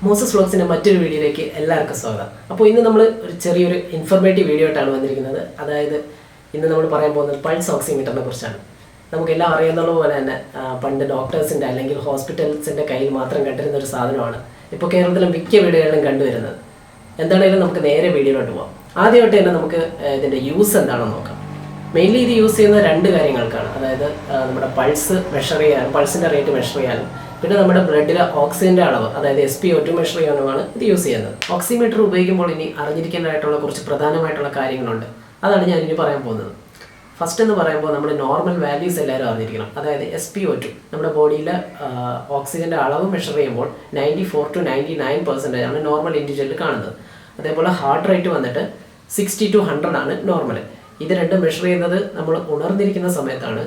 Moses വ്ലോഗ്സിന്റെ മറ്റൊരു വീഡിയോയിലേക്ക് എല്ലാവർക്കും സ്വാഗതം. അപ്പോൾ ഇന്ന് നമ്മൾ ഒരു ചെറിയൊരു ഇൻഫർമേറ്റീവ് വീഡിയോ ആയിട്ടാണ് വന്നിരിക്കുന്നത്. അതായത് ഇന്ന് നമ്മൾ പറയാൻ പോകുന്നത് പൾസ് ഓക്സിമീറ്ററിനെ കുറിച്ചാണ്. നമുക്കെല്ലാം അറിയാവുന്ന പോലെ തന്നെ പണ്ട് ഡോക്ടേഴ്സിൻ്റെ അല്ലെങ്കിൽ ഹോസ്പിറ്റൽസിൻ്റെ കയ്യിൽ മാത്രം കണ്ടിരുന്ന ഒരു സാധനമാണ് ഇപ്പോൾ കേരളത്തിലെ മിക്ക വീടുകളിലും കണ്ടുവരുന്നത്. എന്താണെങ്കിലും നമുക്ക് നേരെ വീഡിയോയിലോട്ട് പോകാം. ആദ്യമായിട്ട് തന്നെ നമുക്ക് ഇതിൻ്റെ യൂസ് എന്താണെന്ന് നോക്കാം. മെയിൻലി ഇത് യൂസ് ചെയ്യുന്ന രണ്ട് കാര്യങ്ങൾക്കാണ്. അതായത് നമ്മുടെ പൾസ് മെഷർ ചെയ്യാനും പൾസിൻ്റെ റേറ്റ് മെഷർ ചെയ്യാനും പിന്നെ നമ്മുടെ ബ്ലഡിലെ ഓക്സിജൻ്റെ അളവ് അതായത് SpO2 മെഷർ ചെയ്യാനുമാണ് ഇത് യൂസ് ചെയ്യുന്നത്. ഓക്സിമീറ്റർ ഉപയോഗിക്കുമ്പോൾ ഇനി അറിഞ്ഞിരിക്കേണ്ടതായിട്ടുള്ള കുറച്ച് പ്രധാനമായിട്ടുള്ള കാര്യങ്ങളുണ്ട്. അതാണ് ഞാൻ ഇനി പറയാൻ പോകുന്നത്. ഫസ്റ്റ് എന്ന് പറയുമ്പോൾ നമ്മുടെ നോർമൽ വാല്യൂസ് എല്ലാവരും അറിഞ്ഞിരിക്കണം. അതായത് SpO2 നമ്മുടെ ബോഡിയിലെ ഓക്സിജൻ്റെ അളവ് മെഷർ ചെയ്യുമ്പോൾ 94 to 99% ആണ് നോർമൽ ഇൻഡിവിജ്വലിൽ കാണുന്നത്. അതേപോലെ ഹാർട്ട് റേറ്റ് വന്നിട്ട് 60 to 100 ആണ് നോർമൽ. ഇത് രണ്ടും മെഷർ ചെയ്യുന്നത് നമ്മൾ ഉണർന്നിരിക്കുന്ന സമയത്താണ്.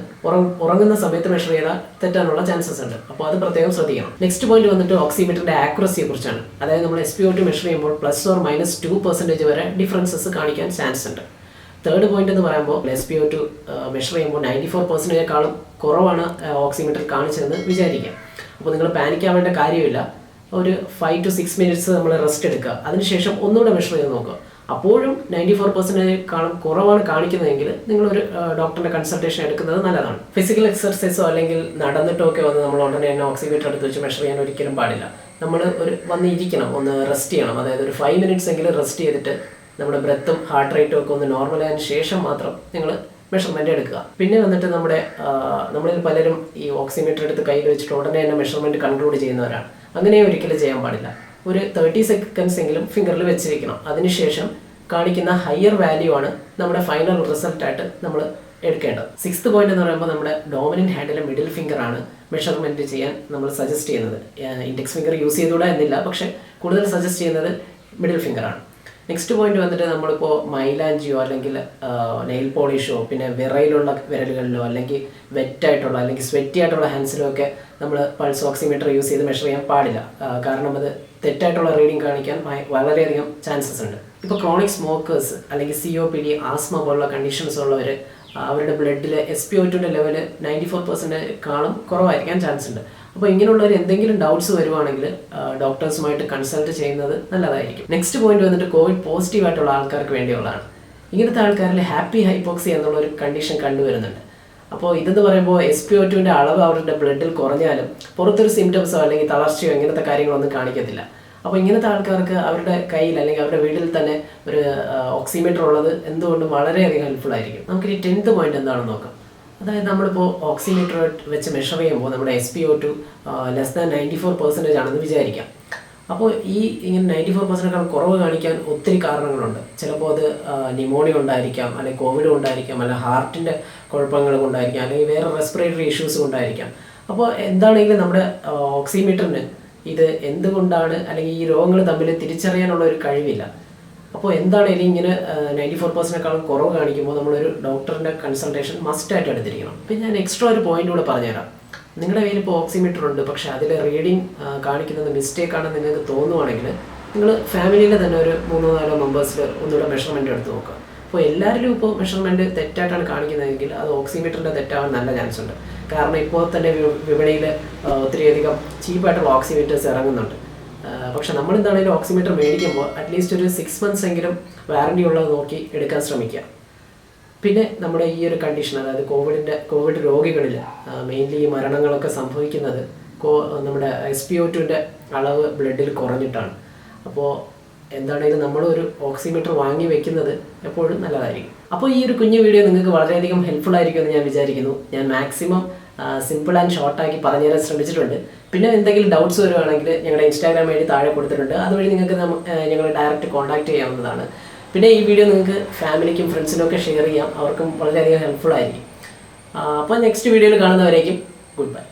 ഉറങ്ങുന്ന സമയത്ത് മെഷർ ചെയ്താൽ തെറ്റാനുള്ള ചാൻസസ് ഉണ്ട്. അപ്പോൾ അത് പ്രത്യേകം ശ്രദ്ധിക്കണം. നെക്സ്റ്റ് പോയിന്റ് വന്നിട്ട് ഓക്സിമീറ്ററിന്റെ ആക്യുറസിയെ കുറിച്ചാണ്. അതായത് നമ്മൾ SpO2 മെഷർ ചെയ്യുമ്പോൾ +or -2% വരെ ഡിഫറൻസസ് കാണിക്കാൻ ചാൻസ് ഉണ്ട്. തേർഡ് പോയിന്റ് എന്ന് പറയുമ്പോൾ SpO2 മെഷർ ചെയ്യുമ്പോൾ 94%-നേക്കാളും കുറവാണ് ഓക്സിമീറ്റർ കാണിച്ചതെന്ന് വിചാരിക്കാം. അപ്പോൾ നിങ്ങൾ പാനിക്കാവേണ്ട കാര്യമില്ല. ഒരു 5 to 6 minutes നമ്മൾ റെസ്റ്റ് എടുക്കുക. അതിനുശേഷം ഒന്നുകൂടെ മെഷർ ചെയ്ത് നോക്കുക. അപ്പോഴും 94%-നേക്കാളും കുറവാണ് കാണിക്കുന്നതെങ്കിൽ നിങ്ങളൊരു ഡോക്ടറിന്റെ കൺസൾട്ടേഷൻ എടുക്കുന്നത് നല്ലതാണ്. ഫിസിക്കൽ എക്സർസൈസോ അല്ലെങ്കിൽ നടന്നിട്ടോ ഒക്കെ വന്ന് നമ്മൾ ഉടനെ തന്നെ ഓക്സിമീറ്റർ എടുത്ത് വെച്ച് മെഷർ ചെയ്യാൻ ഒരിക്കലും പാടില്ല. നമ്മൾ വന്ന് ഇരിക്കണം, ഒന്ന് റെസ്റ്റ് ചെയ്യണം. അതായത് ഒരു 5 minutes എങ്കിലും റെസ്റ്റ് ചെയ്തിട്ട് നമ്മുടെ ബ്രെത്തും ഹാർട്ട് റേറ്റും ഒക്കെ ഒന്ന് നോർമലായതിനു ശേഷം മാത്രം നിങ്ങൾ മെഷർമെന്റ് എടുക്കുക. പിന്നെ വന്നിട്ട് നമ്മളിൽ പലരും ഈ ഓക്സിമീറ്റർ എടുത്ത് കയ്യിൽ വെച്ചിട്ട് ഉടനെ തന്നെ മെഷർമെന്റ് കൺക്ലൂഡ് ചെയ്യുന്നവരാണ്. അങ്ങനെ ഒരിക്കലും ചെയ്യാൻ പാടില്ല. ഒരു 30 seconds എങ്കിലും ഫിംഗറിൽ വെച്ചിരിക്കണം. അതിനുശേഷം കാണിക്കുന്ന ഹയർ വാല്യൂ ആണ് നമ്മുടെ ഫൈനൽ റിസൾട്ടായിട്ട് നമ്മൾ എടുക്കേണ്ടത്. 6th പോയിന്റ് എന്ന് പറയുമ്പോൾ നമ്മുടെ ഡോമിനന്റ് ഹാൻഡിലെ മിഡിൽ ഫിംഗർ ആണ് മെഷർമെന്റ് ചെയ്യാൻ നമ്മൾ സജസ്റ്റ് ചെയ്യുന്നത്. ഇൻഡെക്സ് ഫിംഗർ യൂസ് ചെയ്തുകൂടാ എന്നില്ല, പക്ഷേ കൂടുതൽ സജസ്റ്റ് ചെയ്യുന്നത് മിഡിൽ ഫിംഗർ ആണ്. നെക്സ്റ്റ് പോയിന്റ് വന്നിട്ട് നമ്മളിപ്പോൾ മൈലാഞ്ചിയോ അല്ലെങ്കിൽ നെയിൽ പോളിഷോ പിന്നെ വിറയിലുള്ള വിരലുകളിലോ അല്ലെങ്കിൽ വെറ്റായിട്ടുള്ള അല്ലെങ്കിൽ സ്വെറ്റി ആയിട്ടുള്ള ഹാൻഡ്സിലോ ഒക്കെ നമ്മൾ പൾസ് ഓക്സിമീറ്റർ യൂസ് ചെയ്ത് മെഷർ ചെയ്യാൻ പാടില്ല. കാരണം അത് തെറ്റായിട്ടുള്ള റീഡിങ് കാണിക്കാൻ വളരെയധികം ചാൻസസ് ഉണ്ട്. ഇപ്പോൾ ക്രോണിക് സ്മോക്കേഴ്സ് അല്ലെങ്കിൽ COPD ആസ്മ പോലുള്ള കണ്ടീഷൻസ് ഉള്ളവർ അവരുടെ ബ്ലഡിലെ SpO2 ലെവൽ 94%-നേക്കാളും കുറവായിരിക്കാൻ ചാൻസ് ഉണ്ട്. അപ്പോൾ ഇങ്ങനെയുള്ളവർ എന്തെങ്കിലും ഡൗട്ട്സ് വരുവാണെങ്കിൽ ഡോക്ടേഴ്സുമായിട്ട് കൺസൾട്ട് ചെയ്യുന്നത് നല്ലതായിരിക്കും. നെക്സ്റ്റ് പോയിന്റ് വന്നിട്ട് കോവിഡ് പോസിറ്റീവ് ആയിട്ടുള്ള ആൾക്കാർക്ക് വേണ്ടിയുള്ളതാണ്. ഇങ്ങനത്തെ ആൾക്കാരിൽ ഹാപ്പി ഹൈപ്പോക്സി എന്നുള്ളൊരു കണ്ടീഷൻ കണ്ടുവരുന്നുണ്ട്. അപ്പോൾ ഇതെന്ന് പറയുമ്പോൾ SpO2-ൻ്റെ അളവ് അവരുടെ ബ്ലഡിൽ കുറഞ്ഞാലും പുറത്തൊരു സിംറ്റംസോ അല്ലെങ്കിൽ തളർച്ചയോ ഇങ്ങനത്തെ കാര്യങ്ങളൊന്നും കാണിക്കത്തില്ല. അപ്പോൾ ഇങ്ങനത്തെ ആൾക്കാർക്ക് അവരുടെ കയ്യിൽ അല്ലെങ്കിൽ അവരുടെ വീട്ടിൽ തന്നെ ഒരു ഓക്സിമീറ്റർ ഉള്ളത് എന്തുകൊണ്ടും വളരെയധികം ഹെൽപ്ഫുൾ ആയിരിക്കും. നമുക്കിനി 10th പോയിന്റ് എന്താണെന്ന് നോക്കാം. അതായത് നമ്മളിപ്പോൾ ഓക്സിമീറ്റർ വെച്ച് മെഷർ ചെയ്യുമ്പോൾ നമ്മുടെ SpO2 <94% ആണെന്ന് വിചാരിക്കാം. അപ്പോൾ ഇങ്ങനെ 94%-നേക്കാൾ കുറവ് കാണിക്കാൻ ഒത്തിരി കാരണങ്ങളുണ്ട്. ചിലപ്പോൾ അത് ന്യൂമോണിയ കൊണ്ടായിരിക്കാം, അല്ലെങ്കിൽ കോവിഡ് കൊണ്ടായിരിക്കാം, അല്ലെങ്കിൽ ഹാർട്ടിൻ്റെ കുഴപ്പങ്ങൾ കൊണ്ടായിരിക്കാം, അല്ലെങ്കിൽ വേറെ റെസ്പിറേറ്ററി ഇഷ്യൂസ് കൊണ്ടായിരിക്കാം. അപ്പോൾ എന്താണെങ്കിലും നമ്മുടെ ഓക്സിമീറ്ററിന് ഇത് എന്തുകൊണ്ടാണ് അല്ലെങ്കിൽ ഈ രോഗങ്ങൾ തമ്മിൽ തിരിച്ചറിയാനുള്ള ഒരു കഴിവില്ല. അപ്പോൾ എന്താണെങ്കിലും ഇങ്ങനെ 94%-നേക്കാളും കുറവ് കാണിക്കുമ്പോൾ നമ്മളൊരു ഡോക്ടറിൻ്റെ കൺസൾട്ടേഷൻ മസ്റ്റായിട്ട് എടുത്തിരിക്കണം. പിന്നെ ഞാൻ എക്സ്ട്രാ ഒരു പോയിന്റ് കൂടെ പറഞ്ഞുതരാം. നിങ്ങളുടെ കയ്യിൽ ഇപ്പോൾ ഓക്സിമീറ്റർ ഉണ്ട്, പക്ഷേ അതിൽ റീഡിങ് കാണിക്കുന്നത് മിസ്റ്റേക്ക് ആണെന്ന് നിങ്ങൾക്ക് തോന്നുവാണെങ്കിൽ നിങ്ങൾ ഫാമിലിയിലെ തന്നെ ഒരു 3-4 മെമ്പേഴ്സിൽ ഒന്നുകൂടെ മെഷർമെൻറ്റ് എടുത്ത് നോക്കുക. അപ്പോൾ എല്ലാവരിലും ഇപ്പോൾ മെഷർമെൻറ്റ് തെറ്റായിട്ടാണ് കാണിക്കുന്നതെങ്കിൽ അത് ഓക്സിമീറ്ററിൻ്റെ തെറ്റാവാൻ നല്ല ചാൻസ് ഉണ്ട്. കാരണം ഇപ്പോൾ തന്നെ വിപണിയിൽ ഒത്തിരിയധികം ചീപ്പായിട്ടുള്ള ഓക്സിമീറ്റേഴ്സ് ഇറങ്ങുന്നുണ്ട്. പക്ഷെ നമ്മളെന്താണെങ്കിലും ഓക്സിമീറ്റർ മേടിക്കുമ്പോൾ അറ്റ്ലീസ്റ്റ് ഒരു 6 months എങ്കിലും വാറണ്ടി ഉള്ളത് നോക്കി എടുക്കാൻ ശ്രമിക്കുക. പിന്നെ നമ്മുടെ ഈ ഒരു കണ്ടീഷൻ, അതായത് കോവിഡ് രോഗികളിൽ മെയിൻലി ഈ മരണങ്ങളൊക്കെ സംഭവിക്കുന്നത് നമ്മുടെ SpO2-ൻ്റെ അളവ് ബ്ലഡിൽ കുറഞ്ഞിട്ടാണ്. അപ്പോൾ എന്താണെങ്കിലും നമ്മളൊരു ഓക്സിമീറ്റർ വാങ്ങി വെക്കുന്നത് എപ്പോഴും നല്ലതായിരിക്കും. അപ്പോൾ ഈ ഒരു കുഞ്ഞു വീഡിയോ നിങ്ങൾക്ക് വളരെയധികം ഹെൽപ്ഫുൾ ആയിരിക്കുമെന്ന് ഞാൻ വിചാരിക്കുന്നു. ഞാൻ മാക്സിമം സിമ്പിൾ ആൻഡ് ഷോർട്ടാക്കി പറഞ്ഞുതരാൻ ശ്രമിച്ചിട്ടുണ്ട്. പിന്നെ എന്തെങ്കിലും ഡൗട്ട്സ് വരുവാണെങ്കിൽ ഞങ്ങളുടെ Instagram വഴി താഴെ കൊടുത്തിട്ടുണ്ട്. അതുവഴി നിങ്ങൾക്ക് ഞങ്ങൾ ഡയറക്റ്റ് കോൺടാക്ട് ചെയ്യാവുന്നതാണ്. പിന്നെ ഈ വീഡിയോ നിങ്ങൾക്ക് ഫാമിലിക്കും ഫ്രണ്ട്സിനും ഒക്കെ ഷെയർ ചെയ്യാം. അവർക്കും വളരെയധികം ഹെൽപ്ഫുൾ ആയിരിക്കും. അപ്പോൾ നെക്സ്റ്റ് വീഡിയോയിൽ കാണുന്നവരേക്കും ഗുഡ് ബൈ.